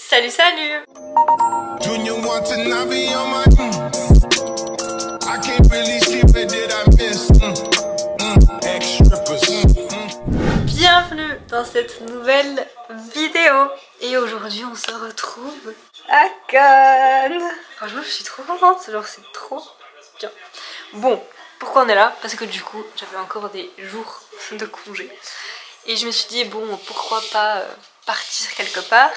Salut salut. Bienvenue dans cette nouvelle vidéo. Et aujourd'hui on se retrouve à Cannes. Franchement je suis trop contente, genre c'est trop bien. Bon, pourquoi on est là? Parce que du coup j'avais encore des jours de congé. Et je me suis dit bon pourquoi pas partir quelque part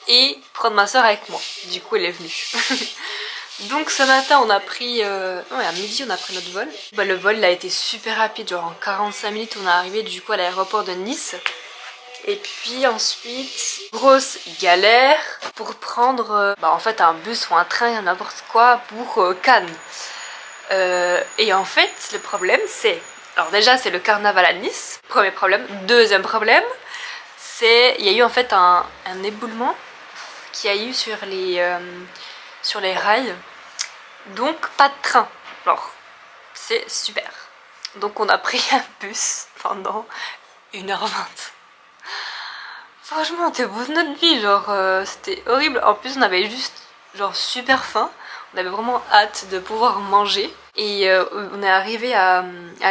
et prendre ma soeur avec moi. Du coup elle est venue. Donc ce matin on a pris, non, à midi on a pris notre vol. Bah, le vol il a été super rapide, genre en 45 minutes on est arrivé du coup à l'aéroport de Nice. Et puis ensuite, grosse galère pour prendre en fait un bus ou un train, n'importe quoi pour Cannes. Et en fait le problème c'est, alors déjà c'est le carnaval à Nice, premier problème. Deuxième problème, c'est il y a eu en fait un éboulement qu'il y a eu sur les rails. Donc pas de train, genre c'est super. Donc on a pris un bus pendant 1h20. Franchement on était au bout de notre vie, genre c'était horrible. En plus on avait juste genre super faim. On avait vraiment hâte de pouvoir manger. Et on est arrivé à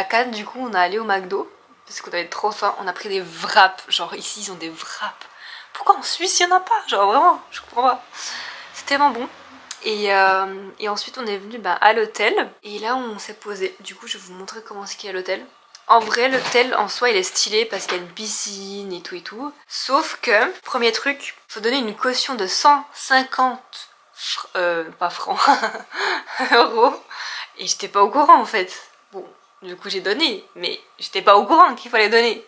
Cannes, du coup on est allé au McDo. Parce qu'on avait trop faim, on a pris des wraps. Genre ici ils ont des wraps. Pourquoi en Suisse il n'y en a pas? Genre vraiment, je comprends pas. C'est tellement bon. Et ensuite on est venu à l'hôtel. Et là on s'est posé. Du coup je vais vous montrer comment c'est qu'il y a l'hôtel. En vrai l'hôtel en soi il est stylé parce qu'il y a une piscine et tout. Sauf que, premier truc, faut donner une caution de 150 pas francs, euros. Et j'étais pas au courant en fait. Bon, du coup j'ai donné, mais j'étais pas au courant qu'il fallait donner.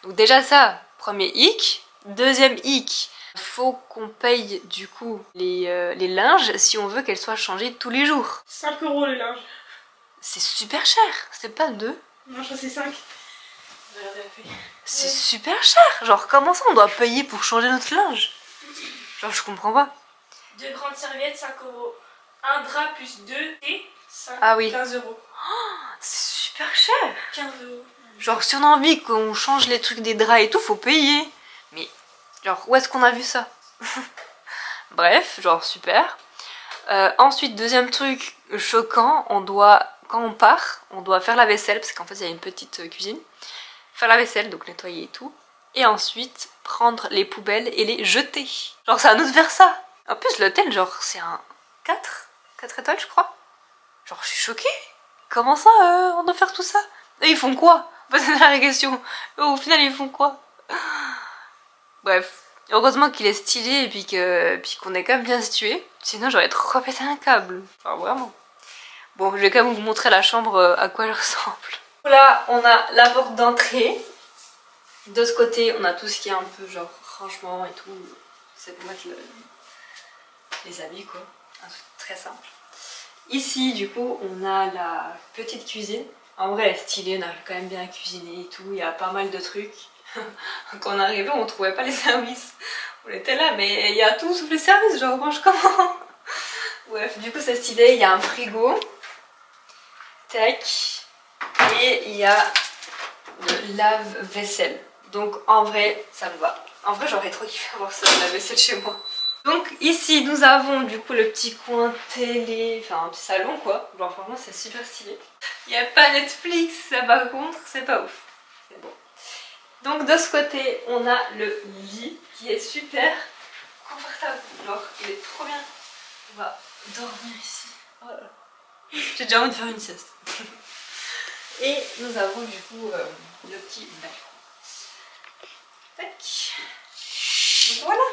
Donc déjà ça, premier hic. Deuxième hic, faut qu'on paye du coup les linges si on veut qu'elles soient changées tous les jours. 5 € les linges. C'est super cher, c'est pas 2. Non, je crois que c'est 5. C'est super cher. Genre comment ça on doit payer pour changer notre linge? Genre je comprends pas. 2 grandes serviettes, 5 €. Un drap plus 2 et 5, ah oui. 15 €. Oh, c'est super cher. 15 €. Genre si on a envie qu'on change les trucs des draps et tout, faut payer. Mais genre où est-ce qu'on a vu ça? Bref, genre super. Ensuite, deuxième truc choquant, quand on part, on doit faire la vaisselle, parce qu'en fait il y a une petite cuisine. Faire la vaisselle, donc nettoyer et tout. Et ensuite, prendre les poubelles et les jeter. Genre c'est à nous de faire ça. En plus l'hôtel, genre c'est un 4 étoiles je crois. Genre je suis choquée. Comment ça on doit faire tout ça? Et ils font quoi? C'est la question. Au final ils font quoi? Bref. Heureusement qu'il est stylé et puis qu'on est quand même bien situé. Sinon j'aurais trop pété un câble. Enfin vraiment. Bon je vais quand même vous montrer la chambre à quoi elle ressemble. Là on a la porte d'entrée. De ce côté on a tout ce qui est un peu genre rangement et tout. C'est pour mettre les habits quoi. Un truc très simple. Ici du coup on a la petite cuisine. En vrai elle est stylée, on a quand même bien cuisiné et tout. Il y a pas mal de trucs. Quand on arrivait on trouvait pas les services. On était là mais il y a tout sauf les services, genre mange comment? Bref du coup c'est stylé, il y a un frigo. Tac. Et il y a le lave-vaisselle. Donc en vrai ça me va. En vrai j'aurais trop kiffé avoir ça, la vaisselle chez moi. Donc ici nous avons du coup le petit coin télé, enfin un petit salon quoi. Genre franchement c'est super stylé. Il n'y a pas Netflix, ça par contre c'est pas ouf. C'est bon. Donc de ce côté on a le lit qui est super confortable. Genre il est trop bien. On va dormir ici. Oh là là. J'ai déjà envie de faire une sieste. Et nous avons du coup le petit balcon. Tac. Donc voilà.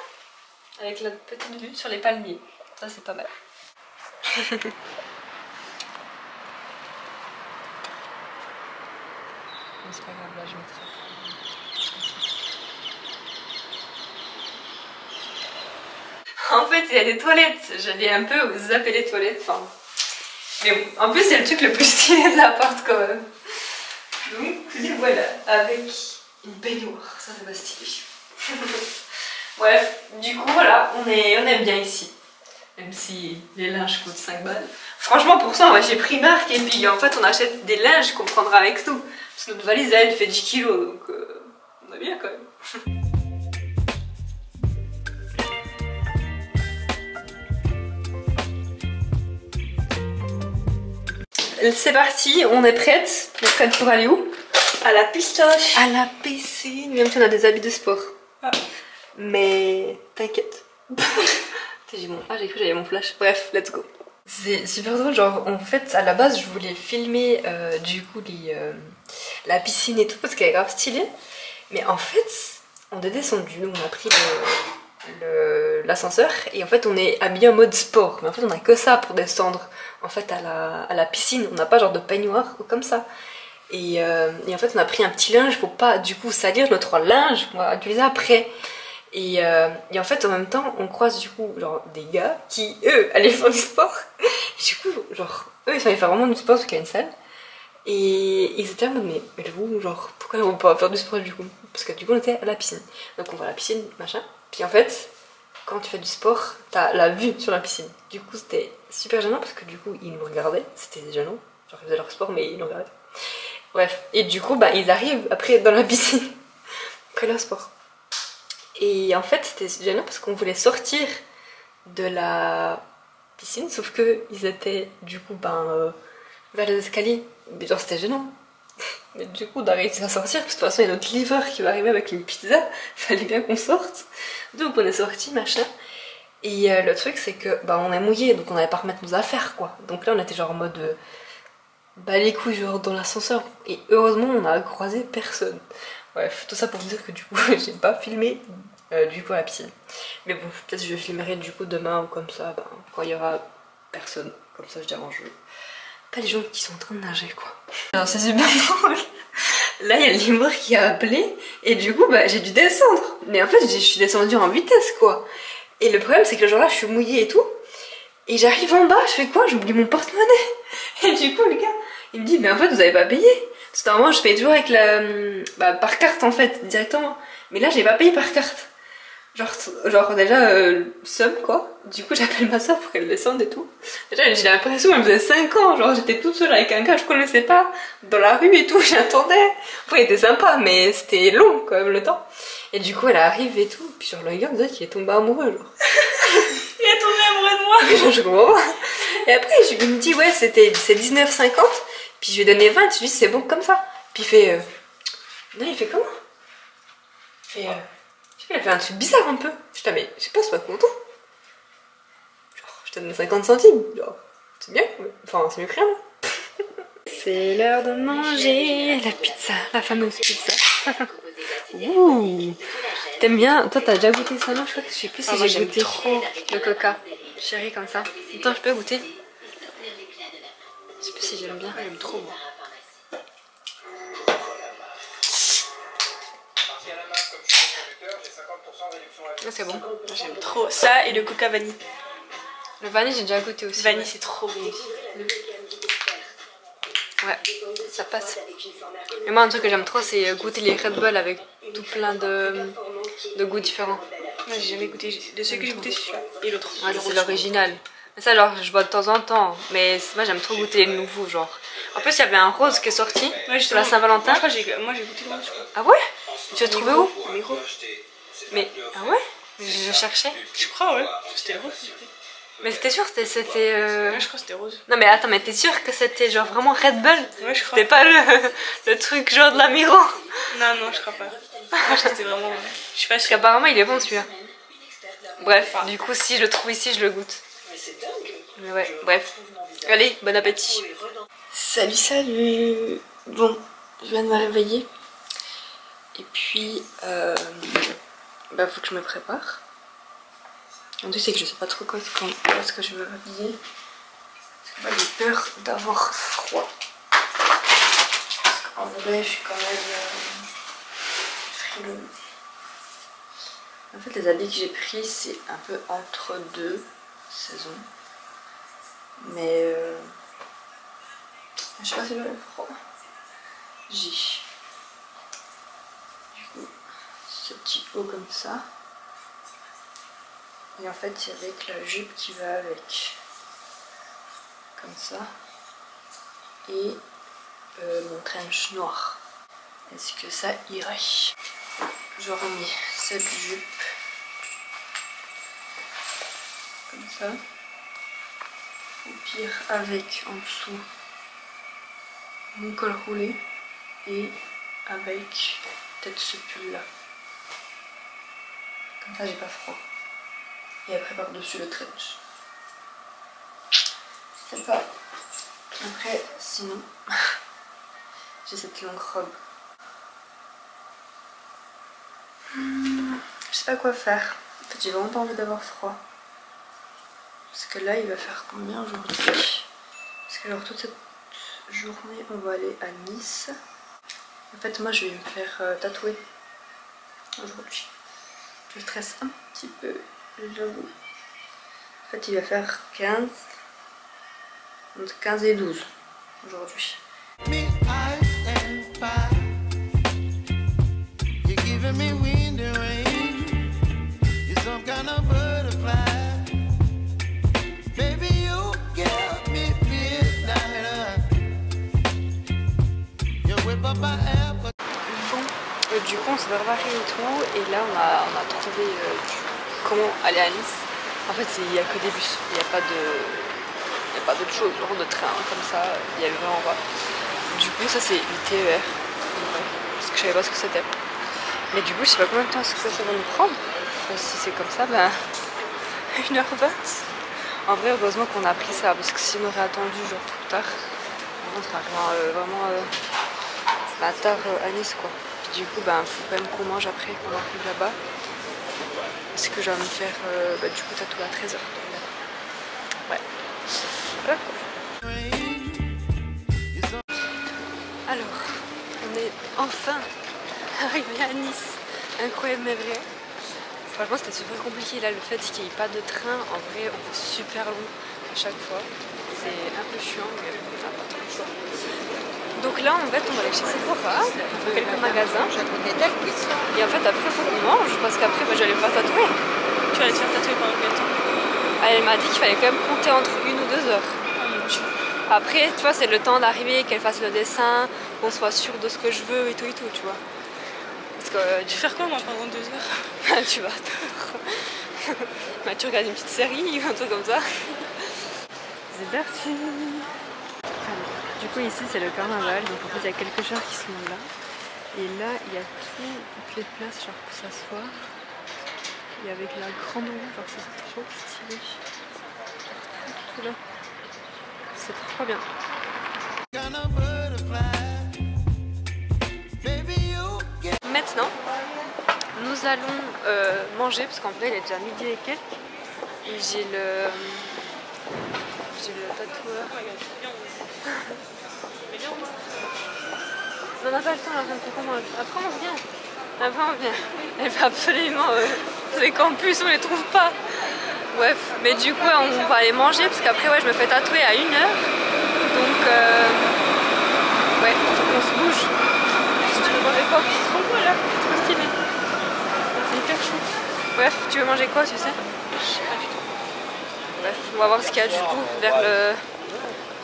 Avec la petite vue sur les palmiers. Ça c'est pas mal. C'est pas grave, là je mettrai. En fait il y a des toilettes. J'allais un peu zapper les toilettes. Enfin. Mais bon, en plus c'est le truc le plus stylé de l'appart quand même. Donc les voilà. Avec une baignoire. Ça c'est pas stylé. Bref, du coup voilà, on aime bien ici. Même si les linges coûtent 5 balles. Franchement pour ça, j'ai pris marque et puis en fait on achète des linges qu'on prendra avec nous. Parce que notre valise elle fait 10 kilos donc on a bien quand même. c'est parti, on est prête. On est prête pour aller où? À la pistoche. À la piscine. Même si on a des habits de sport. Ah. Mais t'inquiète. J'ai cru que j'avais mon flash. Bref, let's go. C'est super drôle, genre en fait à la base je voulais filmer du coup la piscine et tout parce qu'elle est grave stylée. Mais en fait on est descendu, nous on a pris l'ascenseur et en fait on est habillé en mode sport. Mais en fait on a que ça pour descendre en fait à la piscine. On n'a pas genre de peignoir ou comme ça. Et en fait on a pris un petit linge pour pas du coup salir notre linge qu'on va utiliser après. Et en fait en même temps on croise du coup genre des gars qui eux allaient faire du sport. Et du coup genre eux ils allaient faire vraiment du sport parce qu'il y a une salle. Et ils étaient en mode mais vous genre pourquoi on peut pas faire du sport du coup? Parce que du coup on était à la piscine. Donc on va à la piscine machin. Puis en fait quand tu fais du sport t'as la vue sur la piscine. Du coup c'était super gênant parce que du coup ils nous regardaient. C'était gênant. Genre ils faisaient leur sport mais ils nous regardaient. Bref. Et du coup bah ils arrivent après dans la piscine. Après leur sport. Et en fait c'était gênant parce qu'on voulait sortir de la piscine sauf que ils étaient du coup vers les escaliers. Mais genre c'était gênant. Mais du coup d'arriver à sortir parce que de toute façon il y a notre livreur qui va arriver avec une pizza. Fallait bien qu'on sorte. Donc on est sorti machin. Et le truc c'est que on est mouillé donc on n'allait pas remettre nos affaires quoi. Donc là on était genre en mode les couilles genre dans l'ascenseur. Et heureusement on a croisé personne. Bref, tout ça pour vous dire que du coup j'ai pas filmé du coup à la piscine. Mais bon, peut-être que je filmerai du coup demain ou comme ça, quand il y aura personne. Comme ça je dérange pas les gens qui sont en train de nager quoi. Alors c'est super drôle. Là il y a le livreur qui a appelé et du coup j'ai dû descendre. Mais en fait je suis descendue en vitesse quoi. Et le problème c'est que le jour là je suis mouillée et tout. Et j'arrive en bas, je fais quoi? J'oublie mon porte-monnaie. Et du coup le gars il me dit mais en fait vous avez pas payé. Parce que normalement je paye toujours avec par carte en fait directement. Mais là j'ai pas payé par carte. Genre déjà somme quoi. Du coup j'appelle ma soeur pour qu'elle descende et tout. Déjà j'ai l'impression elle faisait 5 ans. Genre j'étais toute seule avec un gars que je connaissais pas. Dans la rue et tout, j'attendais. Après il était sympa mais c'était long quand même le temps. Et du coup elle arrive et tout. Puis genre le gars me disait qu'il est tombé amoureux genre. Il est tombé amoureux de moi. Genre je comprends pas. Et après il me dit ouais c'est 19,50. Puis je lui ai donné 20, je lui ai dit c'est bon comme ça. Puis il fait non il fait comment? Il fait je sais pas, il a fait un truc bizarre un peu. Je dis mais je sais pas, c'est pas content. Genre je te donne 50 centimes. Genre c'est bien, enfin c'est mieux que rien. C'est l'heure de manger la pizza, la fameuse pizza. Ouh. T'aimes bien? Toi t'as déjà goûté ça non? Je crois que je sais plus si j'ai goûté trop le coca. Chérie comme ça. Attends je peux goûter? Je sais plus si j'aime bien. J'aime trop moi. C'est bon. J'aime trop ça et le coca vanille. Le vanille j'ai déjà goûté aussi. Vanille c'est trop bon aussi. Ouais, ça passe. Et moi un truc que j'aime trop c'est goûter les Red Bull avec tout plein de goûts différents. Moi j'ai jamais goûté, de ceux que j'ai goûté c'est celui-là et l'autre. Ouais, c'est l'original. Mais ça genre je bois de temps en temps. Mais moi j'aime trop goûter les nouveaux genre. En plus il y avait un rose qui est sorti sur la Saint-Valentin. Moi j'ai goûté le rose je crois. Ah ouais? Tu l'as trouvé où? Miro. Mais ah ouais? Je cherchais. Je crois ouais. C'était le rose. Mais c'était sûr c'était Ouais je crois que c'était rose. Non mais attends mais t'es sûr que c'était genre vraiment Red Bull? Ouais je crois. C'était pas le truc genre de la Miro? Non je crois pas. Je pense que c'était vraiment... Je suis pas Parce sûre. qu'apparemment il est bon celui-là. Bref, du coup si je le trouve ici je le goûte. Mais ouais, bref. Allez, bon appétit. Salut. Bon, je viens de me réveiller. Et puis, faut que je me prépare. En plus c'est que je sais pas trop quand est-ce que je veux m'habiller. Parce que j'ai peur d'avoir froid. Parce qu'en vrai je suis quand même frileuse. En fait les habits que j'ai pris c'est un peu entre deux saisons. Mais je sais pas si j'aurai froid. J'ai du coup ce petit haut comme ça. Et en fait c'est avec la jupe qui va avec. Comme ça. Et mon trench noir. Est-ce que ça irait? J'aurais mis cette jupe. Comme ça. Au pire avec en dessous mon col roulé et avec peut-être ce pull là. Comme ça j'ai pas froid. Et après par dessus le trench. C'est ça. Après sinon j'ai cette longue robe. Je sais pas quoi faire. En fait j'ai vraiment pas envie d'avoir froid. Parce que là il va faire combien aujourd'hui? Parce que genre toute cette journée on va aller à Nice. En fait moi je vais me faire tatouer aujourd'hui. Je stresse un petit peu, j'avoue. En fait il va faire 15, entre 15 et 12 aujourd'hui. Du coup on s'est préparé et tout, et là on a trouvé comment aller à Nice. En fait il n'y a que des bus, il n'y a pas d'autre chose, genre de train comme ça, il y avait vraiment pas. Du coup ça c'est le TER, parce que je savais pas ce que c'était. Mais du coup je sais pas combien de temps ça va nous prendre. Si c'est comme ça, ben 1h20. En vrai heureusement qu'on a pris ça, parce que si on aurait attendu genre tout tard, on serait vraiment tard à Nice quoi. Du coup, ben, faut quand même qu'on mange après, qu'on arrive là-bas. Parce que je vais me faire du coup tatouer à 13h. Ouais. Voilà quoi. Alors, on est enfin arrivé à Nice. Incroyable mais vrai. Franchement, c'était super compliqué là, le fait qu'il n'y ait pas de train. En vrai, on fait super long à chaque fois. C'est un peu chiant, mais on n'a pas trop le choix. Donc là en fait on va aller chez Sephora, quelques magasins. Et en fait après il faut qu'on mange parce qu'après je vais aller me faire tatouer. Tu vas aller te faire tatouer pendant combien de temps? Elle m'a dit qu'il fallait quand même compter entre 1 ou 2 heures. Après tu vois c'est le temps d'arriver, qu'elle fasse le dessin, qu'on soit sûr de ce que je veux et tout tu vois. Parce que tu vas faire quoi moi pendant 2 heures? Tu vas bah, tu regardes une petite série ou un truc comme ça. C'est parti. Du coup ici c'est le carnaval, donc en fait il y a quelques chars qui sont là. Et là il y a toutes les places genre pour s'asseoir. Et avec la grande roue, genre c'est trop stylé. Genre tout là. C'est trop bien. Maintenant nous allons manger parce qu'en vrai il est déjà midi et quelques. Et j'ai le tatoueur. On n'a pas le temps là, ça me fait comment. Après on vient. Après on vient. Elle fait absolument les campus, on les trouve pas. Bref, mais du coup on va aller manger parce qu'après ouais je me fais tatouer à 1h. Donc ouais, faut qu'on se bouge. Si tu veux manger quoi? C'est trop beau là, c'est trop stylé. C'est hyper chou. Bref, tu veux manger quoi tu sais? Je sais pas du tout. Bref, on va voir ce qu'il y a du coup vers le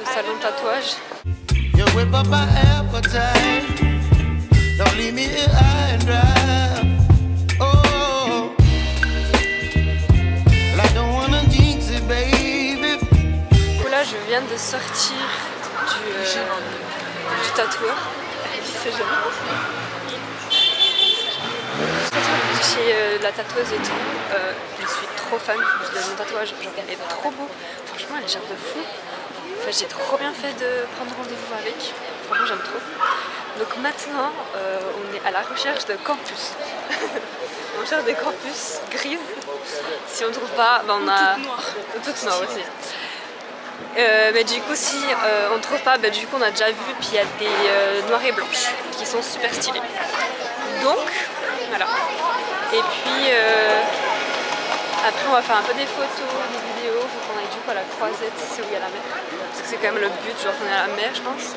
salon de tatouage. Là je viens de sortir du tatoueur. C'est joli. Chez la tatoueuse et tout. Je suis trop fan de mon tatouage. Genre elle est trop beau. Franchement elle est genre de fou. Enfin, j'ai trop bien fait de prendre rendez-vous avec. Franchement j'aime trop. Donc maintenant on est à la recherche de campus. On cherche des campus grises. Si on ne trouve pas, ben on a... Toutes noires aussi. Mais du coup si on ne trouve pas, ben, du coup on a déjà vu, puis il y a des noires et blanches qui sont super stylées. Donc voilà. Et puis après on va faire un peu des photos, des vidéos, faut qu'on aille du coup à la Croisette, c'est où il y a la mer. Parce que c'est quand même le but, genre qu'on est à la mer je pense.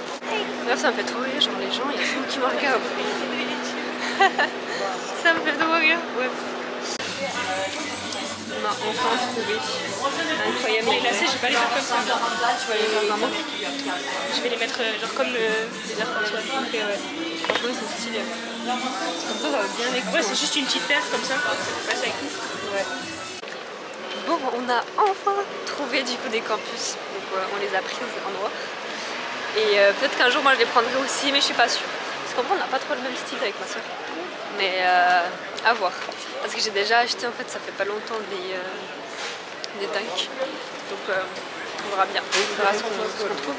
D'ailleurs ça me fait trop rire, genre les gens, il y a tout qui me regardent. Ça me fait trop rire, ouais. On a enfin trouvé incroyable. Les lacets, je vais pas les faire comme ça. Tu vas les faire vraiment. Je vais les mettre genre comme des arcs-en-ciel. Ok, ouais. Franchement, ils sont stylés. Comme ça va bien avec. Ouais, c'est juste une petite paire comme ça. Ça passe avec nous. Ouais. Bon, on a enfin trouvé du coup des campus. Donc on les a prises en noir. Et peut-être qu'un jour moi je les prendrai aussi, mais je suis pas sûre. Parce qu'en vrai on n'a pas trop le même style avec ma soeur. Mais à voir. Parce que j'ai déjà acheté en fait ça fait pas longtemps des Dunk. Donc on verra bien, on verra ce qu'on trouve.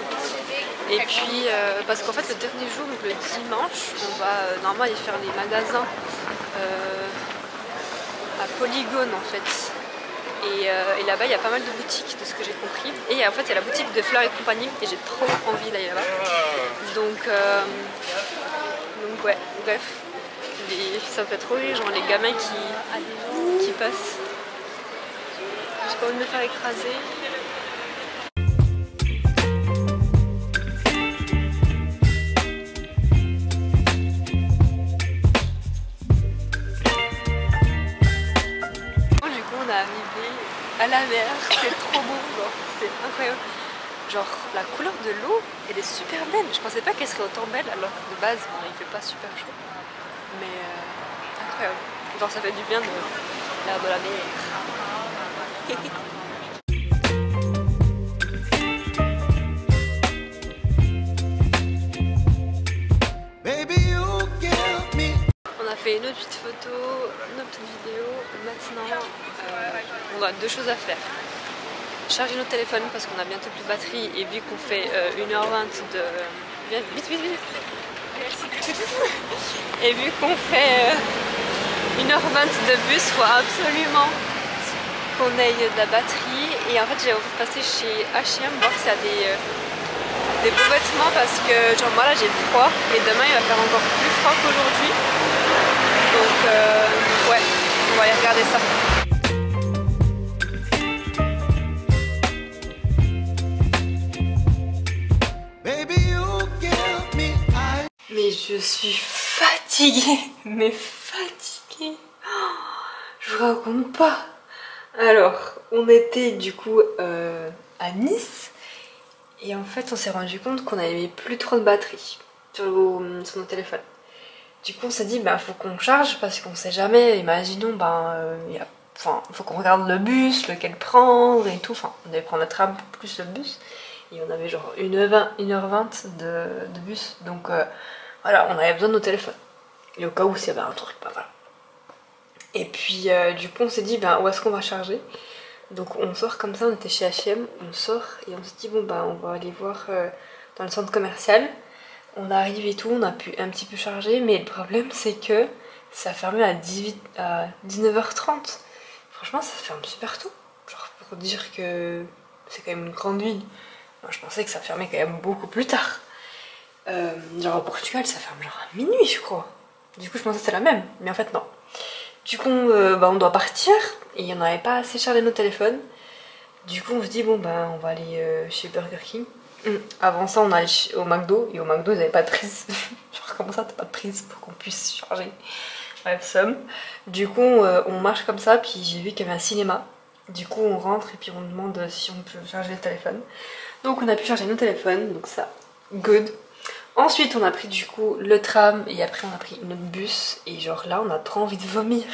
Et puis parce qu'en fait le dernier jour, donc le dimanche, on va normalement aller faire les magasins à Polygone en fait. Et là-bas il y a pas mal de boutiques de ce que j'ai compris. Et en fait il y a la boutique de Fleurs et compagnie et j'ai trop envie d'aller là-bas. Donc ouais, bref. Ça me fait trop rire, genre les gamins qui passent. J'ai pas envie de me faire écraser. Du coup on est arrivé à la mer, c'est trop beau, genre c'est incroyable. Genre la couleur de l'eau elle est super belle, je pensais pas qu'elle serait autant belle alors que de base bon, il fait pas super chaud. Mais incroyable, genre ça fait du bien de l'air de la mer. On a fait une petite photo, une petite vidéo. Maintenant on a deux choses à faire. Charger nos téléphones parce qu'on a bientôt plus de batterie et vu qu'on fait 1h20 de... Vite, vite, vite. Et vu qu'on fait 1h20 de bus, il faut absolument qu'on ait de la batterie. Et en fait j'ai envie de passer chez H&M voir s'il y a des beaux vêtements parce que genre moi là j'ai froid et demain il va faire encore plus froid qu'aujourd'hui. Donc ouais, on va aller regarder ça. Mais je suis fatiguée, mais fatiguée. Oh, je vous raconte pas. Alors, on était du coup à Nice et en fait on s'est rendu compte qu'on n'avait plus trop de batterie sur nos téléphones. Du coup on s'est dit bah faut qu'on charge parce qu'on sait jamais, imaginons faut qu'on regarde le bus, lequel prendre et tout. Enfin on devait prendre le tram plus le bus et on avait genre 1h20 de bus. Donc voilà, on avait besoin de nos téléphones. Et au cas où s'il y avait un truc, bah voilà. Et puis du coup on s'est dit bah où est-ce qu'on va charger. Donc on sort comme ça, on était chez H&M, on sort et on s'est dit bon bah on va aller voir dans le centre commercial. On arrive et tout, on a pu un petit peu charger, mais le problème c'est que ça fermait à 19h30. Franchement ça ferme super tôt. Genre pour dire que c'est quand même une grande ville. Moi je pensais que ça fermait quand même beaucoup plus tard. Genre au Portugal ça ferme genre à minuit je crois. Du coup je pensais que c'était la même, mais en fait non. Du coup on doit partir et on n'avait pas assez chargé nos téléphones. Du coup on se dit bon bah on va aller chez Burger King. Avant ça on allait au McDo et au McDo ils n'avaient pas de prise. Genre comment ça t'as pas de prise pour qu'on puisse charger. Bref somme. Du coup on marche comme ça puis j'ai vu qu'il y avait un cinéma. Du coup on rentre et puis on demande si on peut charger le téléphone. Donc on a pu charger nos téléphones, donc ça, good. Ensuite on a pris du coup le tram et après on a pris notre bus et genre là on a trop envie de vomir.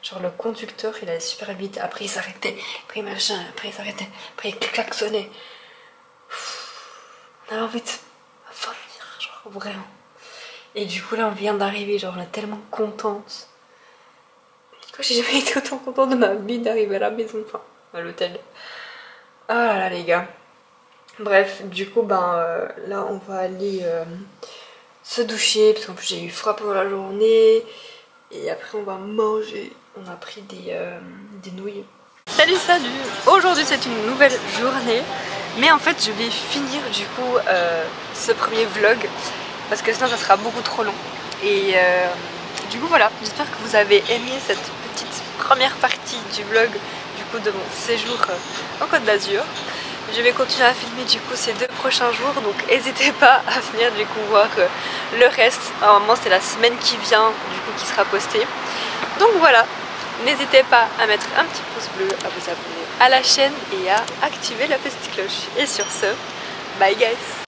Genre le conducteur il allait super vite, après il s'arrêtait, après machin, après il s'arrêtait, après il klaxonnait. On avait envie de vomir, genre vraiment. Et du coup là on vient d'arriver, genre on est tellement contente. J'ai jamais été autant contente de ma vie d'arriver à la maison, enfin à l'hôtel. Ah là là les gars. Bref, du coup là on va aller se doucher parce qu'en plus j'ai eu froid pendant la journée. Et après on va manger. On a pris des nouilles. Salut salut. Aujourd'hui c'est une nouvelle journée. Mais en fait je vais finir du coup ce premier vlog parce que sinon ça sera beaucoup trop long. Et du coup voilà, j'espère que vous avez aimé cette petite première partie du vlog du coup de mon séjour en Côte d'Azur. Je vais continuer à filmer du coup ces 2 prochains jours, donc n'hésitez pas à venir du coup voir le reste. Normalement c'est la semaine qui vient du coup qui sera postée. Donc voilà, n'hésitez pas à mettre un petit pouce bleu, à vous abonner à la chaîne et à activer la petite cloche. Et sur ce, bye guys!